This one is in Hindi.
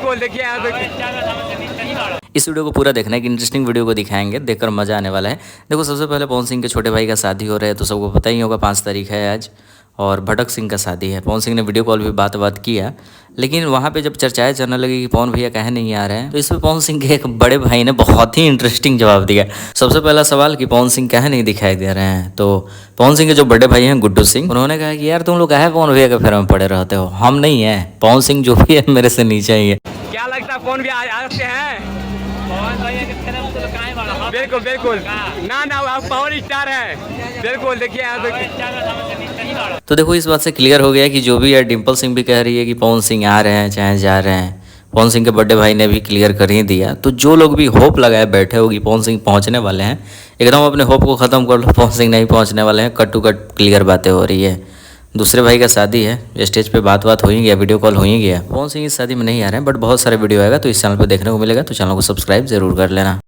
बिल्कुल देखिए इस वीडियो को पूरा देखना है कि इंटरेस्टिंग वीडियो को दिखाएंगे, देखकर मजा आने वाला है। देखो सबसे पहले पवन सिंह के छोटे भाई का शादी हो रहा है, तो सबको पता ही होगा 5 तारीख है आज, और भटक सिंह का शादी है। पवन सिंह ने वीडियो कॉल भी बात किया, लेकिन वहाँ पे जब चर्चाएं चलने लगी कि पवन भैया कहे नहीं आ रहे हैं, तो इस पर पवन सिंह के एक बड़े भाई ने बहुत ही इंटरेस्टिंग जवाब दिया। सबसे पहला सवाल कि पवन सिंह कहे नहीं दिखाई दे रहे हैं, तो पवन सिंह के जो बड़े भाई हैं गुड्डू सिंह, उन्होंने कहा कि यार तुम लोग कहे पवन भैया के फेर में पड़े रहते हो, हम नहीं है, पवन सिंह जो भी है मेरे से नीचे ही है। क्या लगता है पवन भी आ सकते हैं? बिल्कुल बिल्कुल ना आप पावर स्टार है, बिल्कुल देखिए तो देखो इस बात से क्लियर हो गया कि जो भी है, डिम्पल सिंह भी कह रही है कि पवन सिंह आ रहे हैं चाहे जा रहे हैं, पवन सिंह के बड़े भाई ने भी क्लियर कर ही दिया। तो जो लोग भी होप लगाए बैठे हो कि पवन सिंह पहुंचने वाले हैं, एकदम अपने होप को ख़त्म कर लो, पवन सिंह नहीं पहुंचने वाले हैं। कट टू कट क्लियर बातें हो रही है। दूसरे भाई का शादी है, स्टेज पे बात हो ही गया, वीडियो कॉल हो ही गया। पवन सिंह इस शादी में नहीं आ रहे हैं, बट बहुत सारे वीडियो आएगा तो इस चैनल पर देखने को मिलेगा, तो चैनल को सब्सक्राइब जरूर कर लेना।